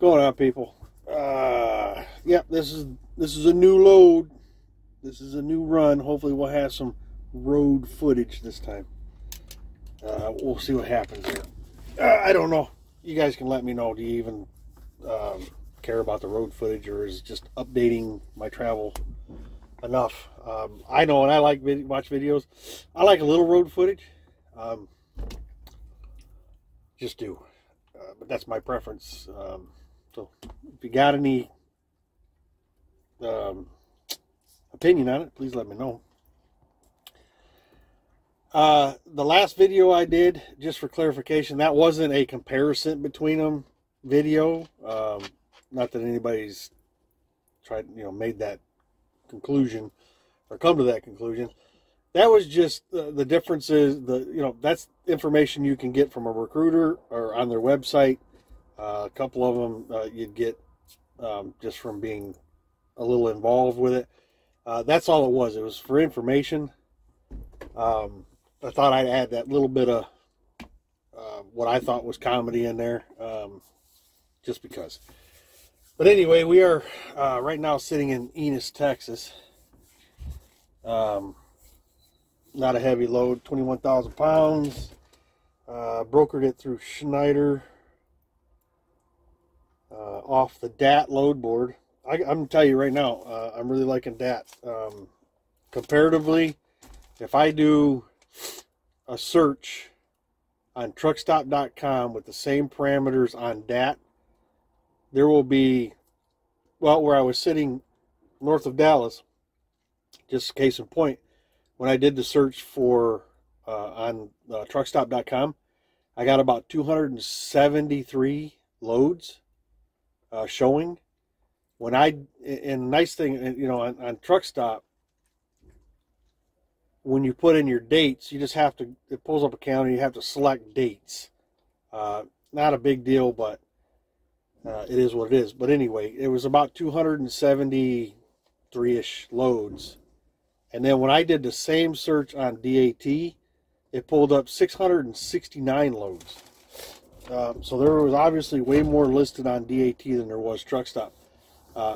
going on, people? Yep, this is a new load. This is a new run. Hopefully we'll have some road footage this time. We'll see what happens here. I don't know. You guys can let me know. Do you even care about the road footage, or is just updating my travel enough? I know, and I like watch videos. I like a little road footage. Just do. But that's my preference. So if you got any opinion on it, please let me know. The last video I did, just for clarification, that wasn't a comparison between them video. Not that anybody's tried, made that conclusion or come to that conclusion. That was just the differences. That's information you can get from a recruiter or on their website. A couple of them you'd get just from being a little involved with it. That's all it was. It was for information. I thought I'd add that little bit of what I thought was comedy in there, just because. But anyway, we are right now sitting in Enos, Texas. Not a heavy load, 21,000 pounds. Brokered it through Schneider off the DAT load board. I'm going to tell you right now, I'm really liking DAT. Comparatively, if I do a search on truckstop.com with the same parameters on DAT, there will be, well, where I was sitting north of Dallas, just case in point, when I did the search for on truckstop.com, I got about 273 loads showing. And the nice thing, on Truckstop, when you put in your dates, you just have to, it pulls up a counter, you have to select dates. Not a big deal, but it is what it is. But anyway, it was about 273-ish loads. And then when I did the same search on DAT, it pulled up 669 loads. So there was obviously way more listed on DAT than there was Truckstop.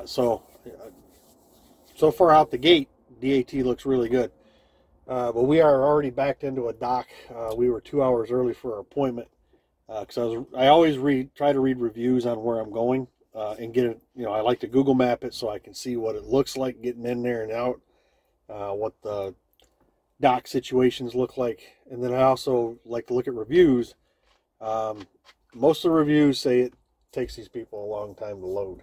So far out the gate, DAT looks really good. But we are already backed into a dock. We were 2 hours early for our appointment. Because I always try to read reviews on where I'm going and get it. I like to Google map it so I can see what it looks like getting in there and out, what the dock situations look like, and then I also like to look at reviews. Most of the reviews say it takes these people a long time to load.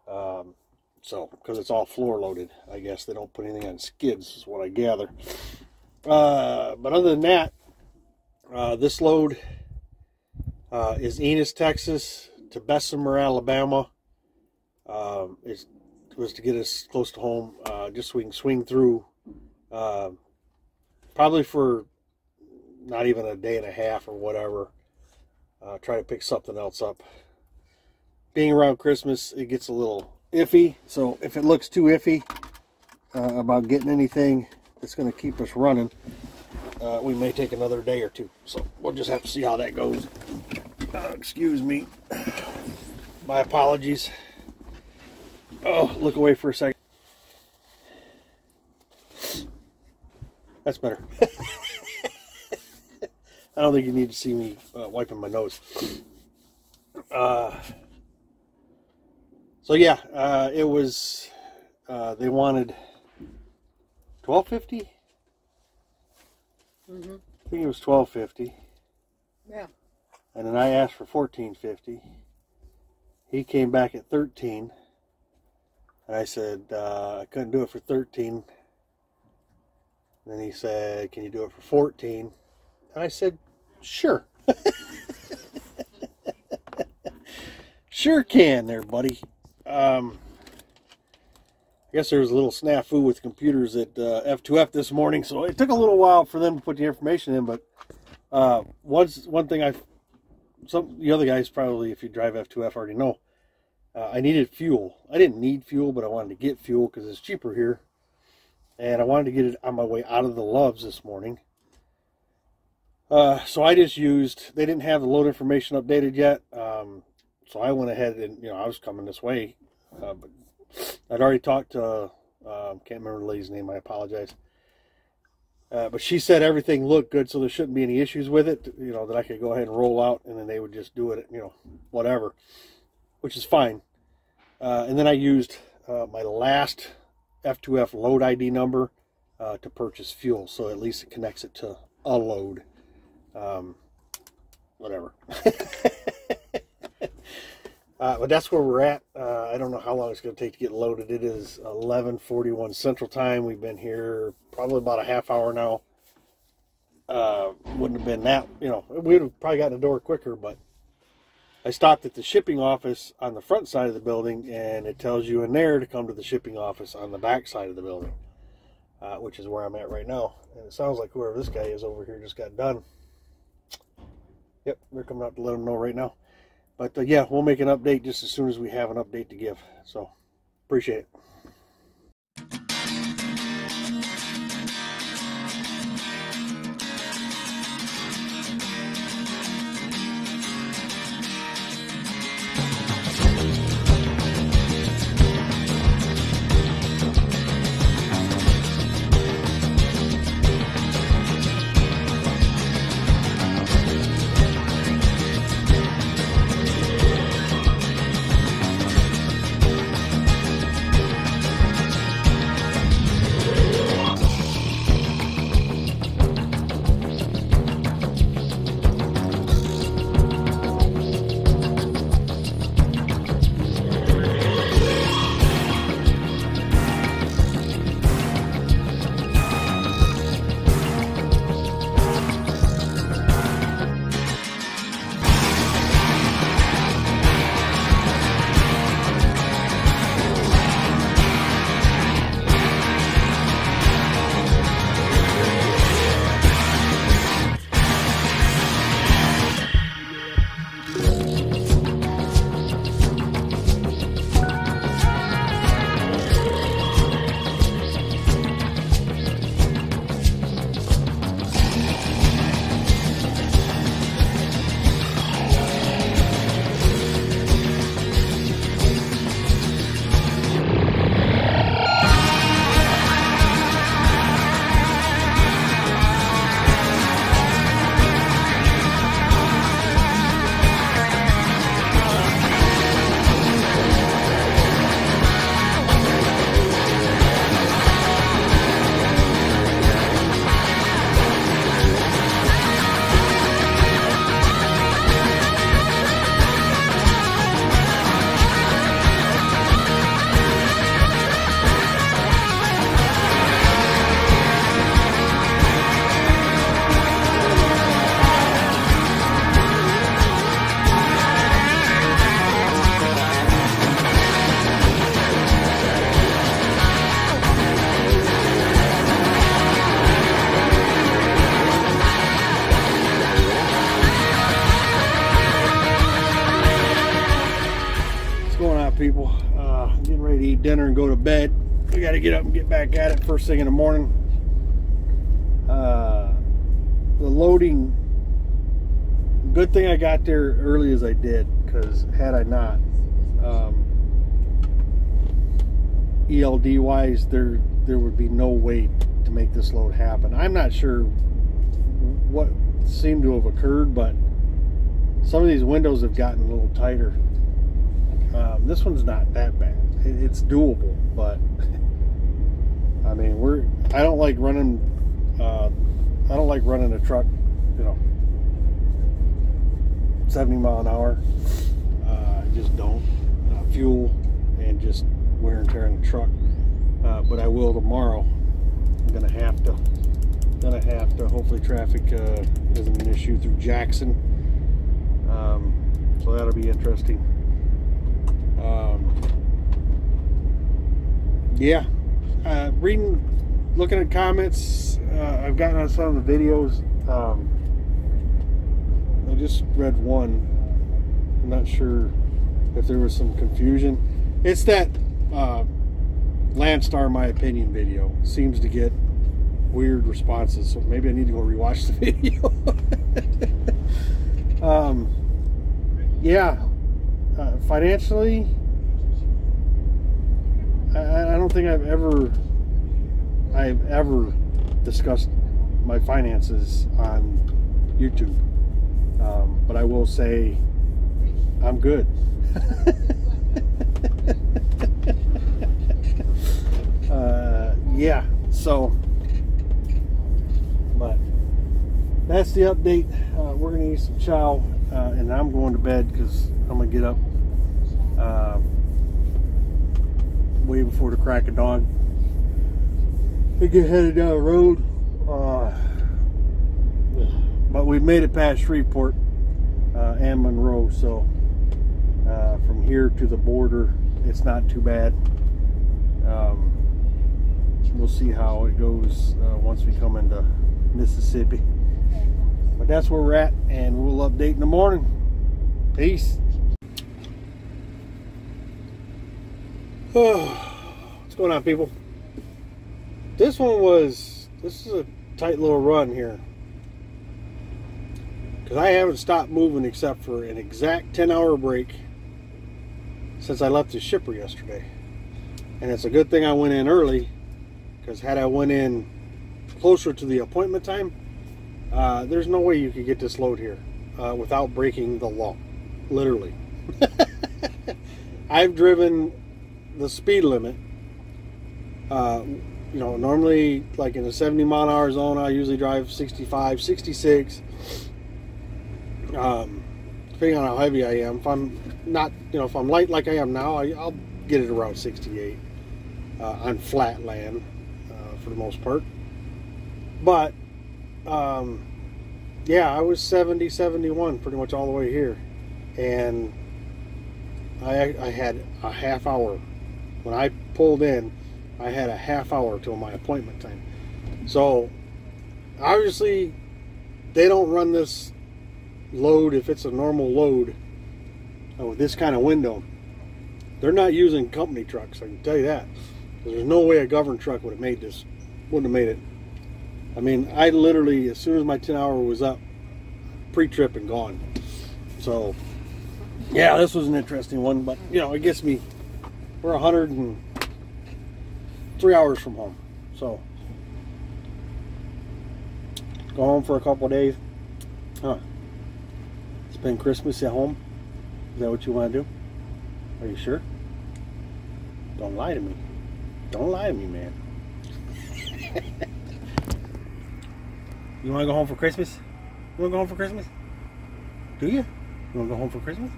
Because it's all floor loaded, I guess they don't put anything on skids, is what I gather. But other than that, this load is Enos, Texas to Bessemer, Alabama. It was to get us close to home, just so we can swing through, probably for not even a day and a half or whatever. Try to pick something else up. Being around Christmas, it gets a little iffy, so if it looks too iffy about getting anything that's going to keep us running, we may take another day or two. So we'll just have to see how that goes. Excuse me. My apologies. Oh, look away for a second. That's better. I don't think you need to see me wiping my nose. So yeah, it was, they wanted $12.50? Mm-hmm. I think it was $12.50. Yeah. And then I asked for $14.50. He came back at $13. And I said, I couldn't do it for $13. And then he said, can you do it for $14? And I said, sure. Sure can there, buddy. I guess there was a little snafu with computers at F2F this morning, so it took a little while for them to put the information in, but one thing the other guys probably, if you drive F2F, already know, I needed fuel. I didn't need fuel, but I wanted to get fuel because it's cheaper here, and I wanted to get it on my way out of the Loves this morning. So I just used, they didn't have the load information updated yet, So I went ahead and, I was coming this way, but I'd already talked to, can't remember the lady's name, I apologize. But she said everything looked good, so there shouldn't be any issues with it, that I could go ahead and roll out, and then they would just do it, whatever, which is fine. And then I used my last F2F load ID number to purchase fuel, so at least it connects it to a load. Whatever. But that's where we're at. I don't know how long it's going to take to get loaded. It is 11:41 Central Time. We've been here probably about a half hour now. Wouldn't have been that, we would have probably gotten the door quicker, but I stopped at the shipping office on the front side of the building, and it tells you in there to come to the shipping office on the back side of the building, which is where I'm at right now. And it sounds like whoever this guy is over here just got done. Yep, they're coming out to let them know right now. But yeah, we'll make an update just as soon as we have an update to give. So, appreciate it. People, getting ready to eat dinner and go to bed. We got to get up and get back at it first thing in the morning. The loading, good thing I got there early as I did, because had I not, ELD wise, there would be no way to make this load happen. I'm not sure what seemed to have occurred, but some of these windows have gotten a little tighter. This one's not that bad. It's doable, but I mean, I don't like running a truck, 70 mile an hour. I just don't. Fuel and just wear and tear on the truck. But I will tomorrow. I'm gonna have to. Hopefully, traffic isn't an issue through Jackson. So that'll be interesting. Yeah, looking at comments, I've gotten on some of the videos. I just read one. I'm not sure if there was some confusion. It's that Landstar My Opinion video. Seems to get weird responses, so maybe I need to go rewatch the video. Yeah. financially, I don't think I've ever discussed my finances on YouTube. But I will say I'm good. Yeah, so, but that's the update. We're going to eat some chow, and I'm going to bed because I'm going to get up way before the crack of dawn and get headed down the road. But we've made it past Shreveport and Monroe, so from here to the border, it's not too bad. We'll see how it goes once we come into Mississippi. But that's where we're at, and we'll update in the morning. Peace. What's going on, people? This is a tight little run here, because I haven't stopped moving except for an exact 10-hour break since I left the shipper yesterday. And it's a good thing I went in early, because had I went in closer to the appointment time, there's no way you could get this load here without breaking the law. Literally. I've driven the speed limit. You know, normally like in a 70-mile-an-hour zone, I usually drive 65, 66. Depending on how heavy I am. If I'm not, if I'm light like I am now, I'll get it around 68 on flat land for the most part. But yeah, I was 70, 71 pretty much all the way here, and I had a half hour when I pulled in. I had a half hour till my appointment time. So obviously they don't run this load if it's a normal load with this kind of window. They're not using company trucks, I can tell you that. There's no way a government truck would have made this, wouldn't have made it. I mean, I literally, as soon as my 10-hour was up, pre-trip and gone. So yeah, this was an interesting one, but it gets me. We're 103 hours from home, so go home for a couple of days. Spend Christmas at home. Is that what you want to do? Are you sure? Don't lie to me. Don't lie to me, man. You want to go home for Christmas? You want to go home for Christmas? Do you? You want to go home for Christmas?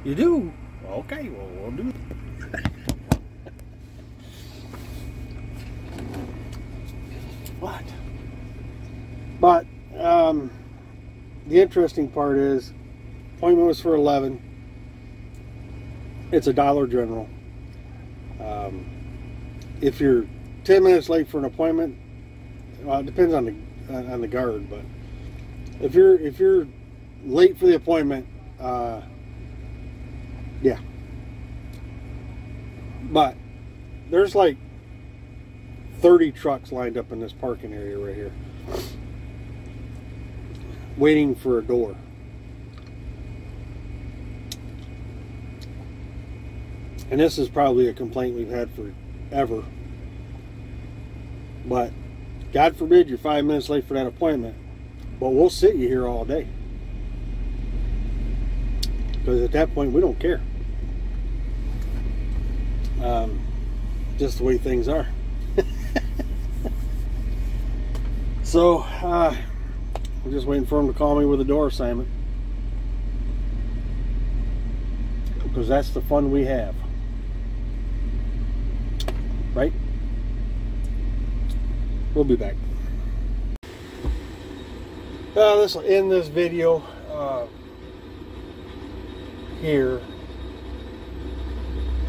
You do? Okay, well, we'll do it. What? But the interesting part is, appointment was for 11. It's a Dollar General. If you're 10 minutes late for an appointment, well, it depends on the guard, but if you're late for the appointment, yeah. But there's like 30 trucks lined up in this parking area right here, waiting for a door. And this is probably a complaint we've had forever. But God forbid you're 5 minutes late for that appointment, but we'll sit you here all day. Because at that point, we don't care. Just the way things are. So, we're just waiting for him to call me with a door assignment. Because that's the fun we have. Right? We'll be back. This will end this video here.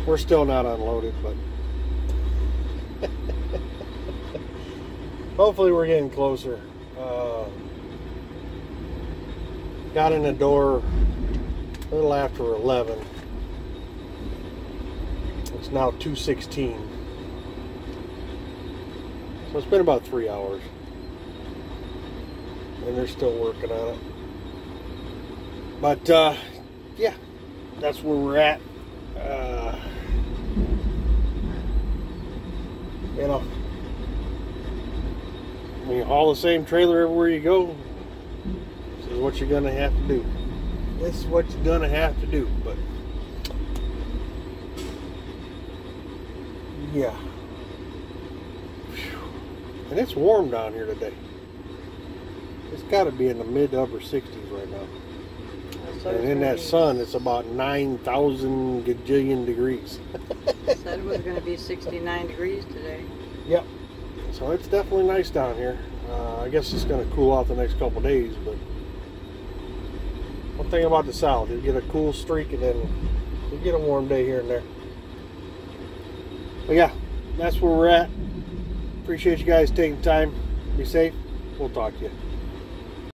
We're still not unloaded, but hopefully we're getting closer. Got in the door a little after 11. It's now 2:16. So it's been about 3 hours. And they're still working on it. But, yeah. that's where we're at. You know, when you haul the same trailer everywhere you go, this is what you're gonna have to do. This is what you're gonna have to do. But yeah, and it's warm down here today. It's got to be in the mid to upper 60s right now. And in that sun, it's about 9,000 gajillion degrees. Said it was going to be 69 degrees today. Yep. So it's definitely nice down here. I guess it's going to cool off the next couple days, but one thing about the South, you get a cool streak and then you get a warm day here and there. But yeah, that's where we're at. Appreciate you guys taking time. Be safe. We'll talk to you.